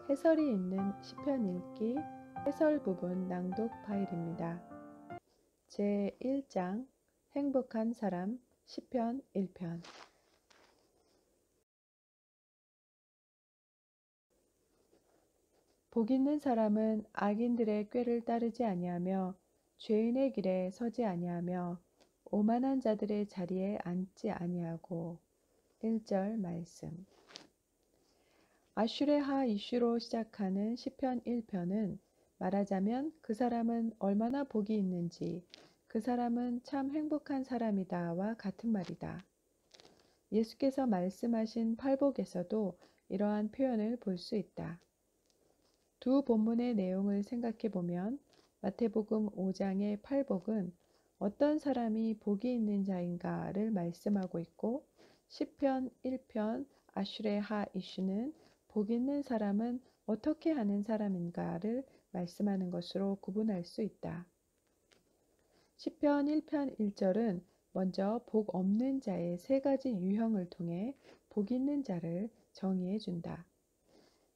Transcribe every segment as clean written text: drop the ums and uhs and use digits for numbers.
해설이 있는 시편 읽기 해설 부분 낭독 파일입니다. 제1장 행복한 사람 시편 1편. 복 있는 사람은 악인들의 꾀를 따르지 아니하며 죄인의 길에 서지 아니하며 오만한 자들의 자리에 앉지 아니하고. 1절 말씀. 아슈레 하 이슈로 시작하는 시편 1편은 말하자면 그 사람은 얼마나 복이 있는지, 그 사람은 참 행복한 사람이다와 같은 말이다. 예수께서 말씀하신 팔복에서도 이러한 표현을 볼 수 있다. 두 본문의 내용을 생각해 보면 마태복음 5장의 팔복은 어떤 사람이 복이 있는 자인가를 말씀하고 있고, 시편 1편 아슈레 하 이슈는 복 있는 사람은 어떻게 하는 사람인가를 말씀하는 것으로 구분할 수 있다. 시편 1편 1절은 먼저 복 없는 자의 세 가지 유형을 통해 복 있는 자를 정의해 준다.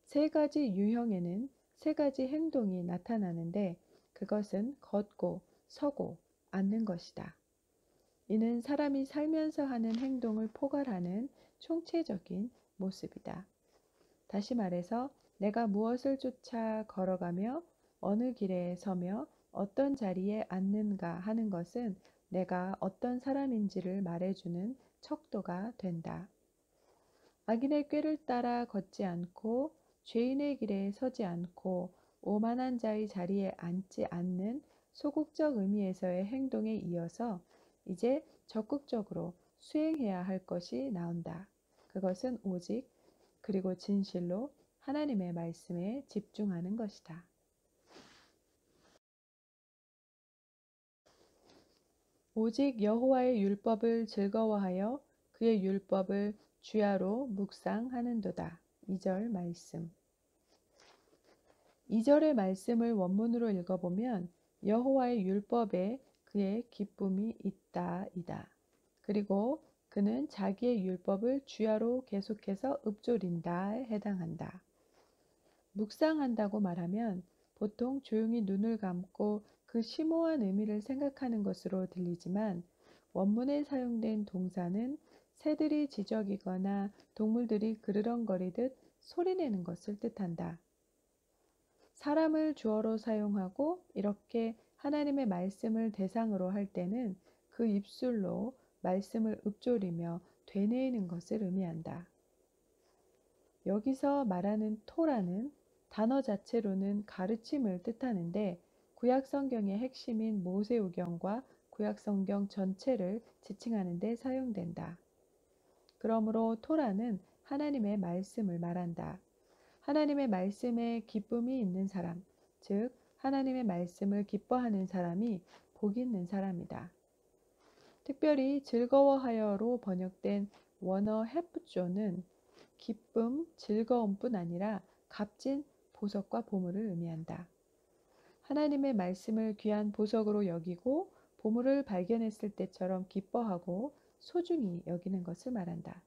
세 가지 유형에는 세 가지 행동이 나타나는데 그것은 걷고 서고 앉는 것이다. 이는 사람이 살면서 하는 행동을 포괄하는 총체적인 모습이다. 다시 말해서 내가 무엇을 쫓아 걸어가며 어느 길에 서며 어떤 자리에 앉는가 하는 것은 내가 어떤 사람인지를 말해주는 척도가 된다. 악인의 꾀를 따라 걷지 않고 죄인의 길에 서지 않고 오만한 자의 자리에 앉지 않는 소극적 의미에서의 행동에 이어서 이제 적극적으로 수행해야 할 것이 나온다. 그것은 오직 그리고 진실로 하나님의 말씀에 집중하는 것이다. 오직 여호와의 율법을 즐거워하여 그의 율법을 주야로 묵상하는도다. 2절 말씀. 2절의 말씀을 원문으로 읽어보면 여호와의 율법에 그의 기쁨이 있다 이다. 그리고 그는 자기의 율법을 주야로 계속해서 읊조린다에 해당한다. 묵상한다고 말하면 보통 조용히 눈을 감고 그 심오한 의미를 생각하는 것으로 들리지만 원문에 사용된 동사는 새들이 지저귀거나 동물들이 그르렁거리듯 소리내는 것을 뜻한다. 사람을 주어로 사용하고 이렇게 하나님의 말씀을 대상으로 할 때는 그 입술로 말씀을 읊조리며 되뇌이는 것을 의미한다. 여기서 말하는 토라는 단어 자체로는 가르침을 뜻하는데 구약성경의 핵심인 모세오경과 구약성경 전체를 지칭하는 데 사용된다. 그러므로 토라는 하나님의 말씀을 말한다. 하나님의 말씀에 기쁨이 있는 사람, 즉 하나님의 말씀을 기뻐하는 사람이 복 있는 사람이다. 특별히 즐거워하여로 번역된 원어 해프조는 기쁨, 즐거움뿐 아니라 값진 보석과 보물을 의미한다. 하나님의 말씀을 귀한 보석으로 여기고 보물을 발견했을 때처럼 기뻐하고 소중히 여기는 것을 말한다.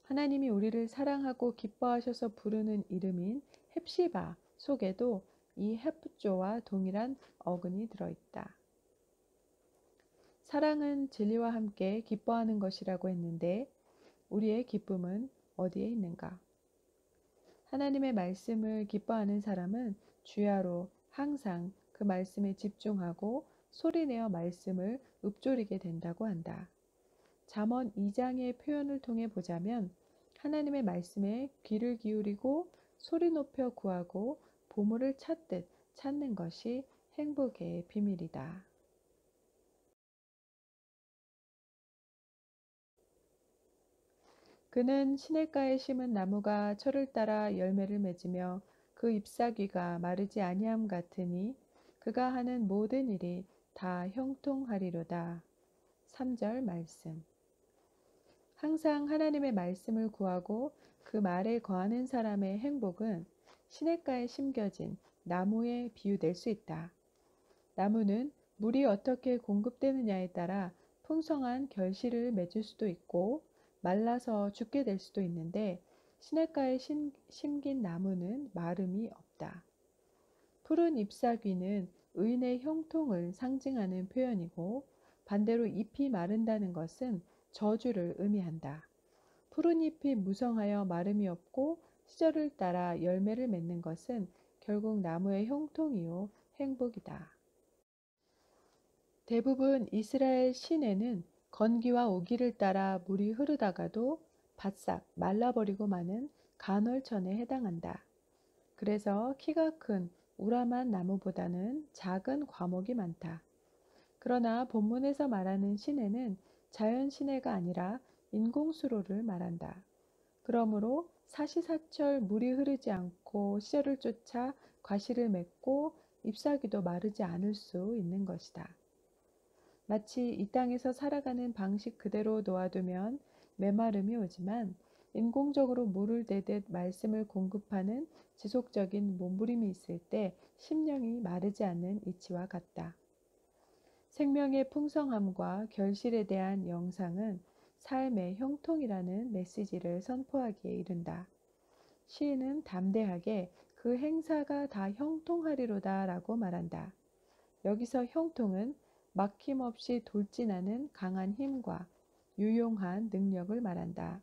하나님이 우리를 사랑하고 기뻐하셔서 부르는 이름인 헵시바 속에도 이 해프조와 동일한 어근이 들어있다. 사랑은 진리와 함께 기뻐하는 것이라고 했는데 우리의 기쁨은 어디에 있는가? 하나님의 말씀을 기뻐하는 사람은 주야로 항상 그 말씀에 집중하고 소리내어 말씀을 읊조리게 된다고 한다. 잠언 2장의 표현을 통해 보자면 하나님의 말씀에 귀를 기울이고 소리 높여 구하고 보물을 찾듯 찾는 것이 행복의 비밀이다. 그는 시냇가에 심은 나무가 철을 따라 열매를 맺으며 그 잎사귀가 마르지 아니함 같으니 그가 하는 모든 일이 다 형통하리로다. 3절 말씀. 항상 하나님의 말씀을 구하고 그 말에 거하는 사람의 행복은 시냇가에 심겨진 나무에 비유될 수 있다. 나무는 물이 어떻게 공급되느냐에 따라 풍성한 결실을 맺을 수도 있고 말라서 죽게 될 수도 있는데 시냇가에 심긴 나무는 마름이 없다. 푸른 잎사귀는 의인의 형통을 상징하는 표현이고 반대로 잎이 마른다는 것은 저주를 의미한다. 푸른 잎이 무성하여 마름이 없고 시절을 따라 열매를 맺는 것은 결국 나무의 형통이요 행복이다. 대부분 이스라엘 시내는 건기와 우기를 따라 물이 흐르다가도 바싹 말라버리고 마는 간헐천에 해당한다. 그래서 키가 큰 우람한 나무보다는 작은 과목이 많다. 그러나 본문에서 말하는 시내는 자연 시내가 아니라 인공수로를 말한다. 그러므로 사시사철 물이 흐르지 않고 시절을 쫓아 과실을 맺고 잎사귀도 마르지 않을 수 있는 것이다. 마치 이 땅에서 살아가는 방식 그대로 놓아두면 메마름이 오지만 인공적으로 물을 대듯 말씀을 공급하는 지속적인 몸부림이 있을 때 심령이 마르지 않는 이치와 같다. 생명의 풍성함과 결실에 대한 영상은 삶의 형통이라는 메시지를 선포하기에 이른다. 시인은 담대하게 그 행사가 다 형통하리로다 라고 말한다. 여기서 형통은 막힘없이 돌진하는 강한 힘과 유용한 능력을 말한다.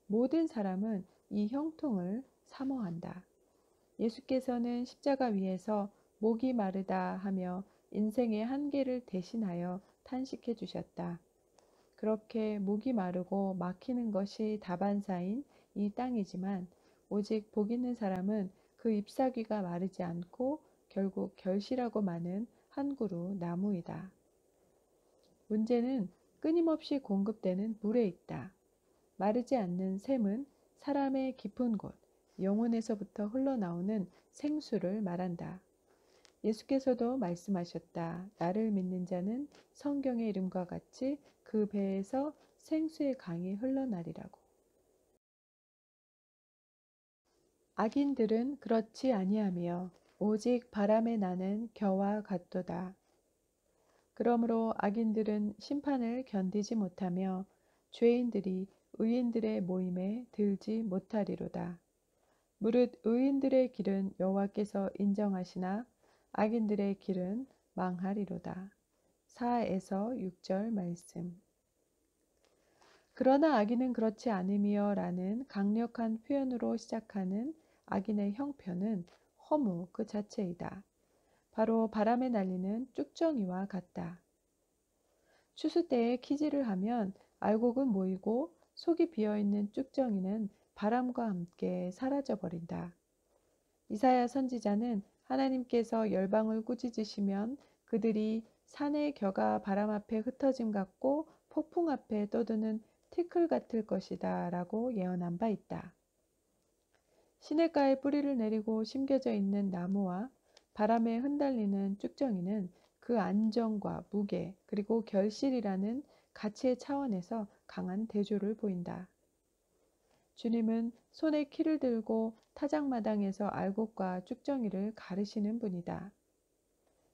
모든 사람은 이 형통을 사모한다. 예수께서는 십자가 위에서 목이 마르다 하며 인생의 한계를 대신하여 탄식해 주셨다. 그렇게 목이 마르고 막히는 것이 다반사인 이 땅이지만 오직 복 있는 사람은 그 잎사귀가 마르지 않고 결국 결실하고 마는 한 그루 나무이다. 문제는 끊임없이 공급되는 물에 있다. 마르지 않는 샘은 사람의 깊은 곳, 영혼에서부터 흘러나오는 생수를 말한다. 예수께서도 말씀하셨다. 나를 믿는 자는 성경의 이름과 같이 그 배에서 생수의 강이 흘러나리라고. 악인들은 그렇지 아니하며 오직 바람에 나는 겨와 같도다. 그러므로 악인들은 심판을 견디지 못하며 죄인들이 의인들의 모임에 들지 못하리로다. 무릇 의인들의 길은 여호와께서 인정하시나 악인들의 길은 망하리로다. 4에서 6절 말씀. 그러나 악인은 그렇지 않으며 라는 강력한 표현으로 시작하는 악인의 형편은 허무 그 자체이다. 바로 바람에 날리는 쭉정이와 같다. 추수 때에 키질을 하면 알곡은 모이고 속이 비어있는 쭉정이는 바람과 함께 사라져버린다. 이사야 선지자는 하나님께서 열방을 꾸짖으시면 그들이 산의 겨가 바람 앞에 흩어짐 같고 폭풍 앞에 떠드는 티끌 같을 것이다 라고 예언한 바 있다. 시냇가에 뿌리를 내리고 심겨져 있는 나무와 바람에 흔들리는 쭉정이는 그 안정과 무게 그리고 결실이라는 가치의 차원에서 강한 대조를 보인다. 주님은 손에 키를 들고 타작마당에서 알곡과 쭉정이를 가르시는 분이다.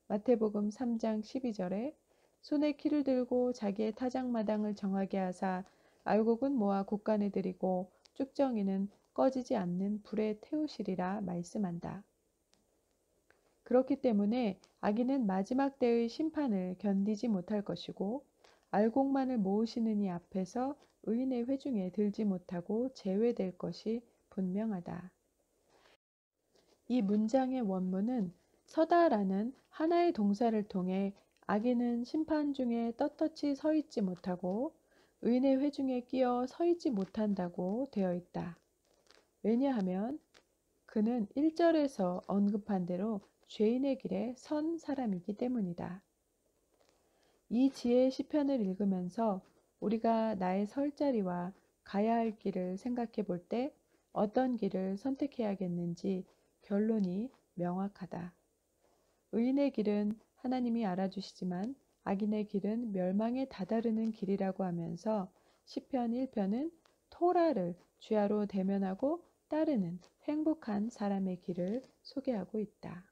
마태복음 3장 12절에 손에 키를 들고 자기의 타작마당을 정하게 하사 알곡은 모아 곳간에 들이고 쭉정이는 꺼지지 않는 불에 태우시리라 말씀한다. 그렇기 때문에 악인은 마지막 때의 심판을 견디지 못할 것이고 알곡만을 모으시는 이 앞에서 의인의 회중에 들지 못하고 제외될 것이 분명하다. 이 문장의 원문은 서다라는 하나의 동사를 통해 악인은 심판 중에 떳떳이 서 있지 못하고 의인의 회중에 끼어 서 있지 못한다고 되어 있다. 왜냐하면 그는 1절에서 언급한 대로 죄인의 길에 선 사람이기 때문이다. 이 지혜의 시편을 읽으면서 우리가 나의 설 자리와 가야 할 길을 생각해 볼 때 어떤 길을 선택해야겠는지 결론이 명확하다. 의인의 길은 하나님이 알아주시지만 악인의 길은 멸망에 다다르는 길이라고 하면서 시편 1편은 토라를 주야로 대면하고 따르는 행복한 사람의 길을 소개하고 있다.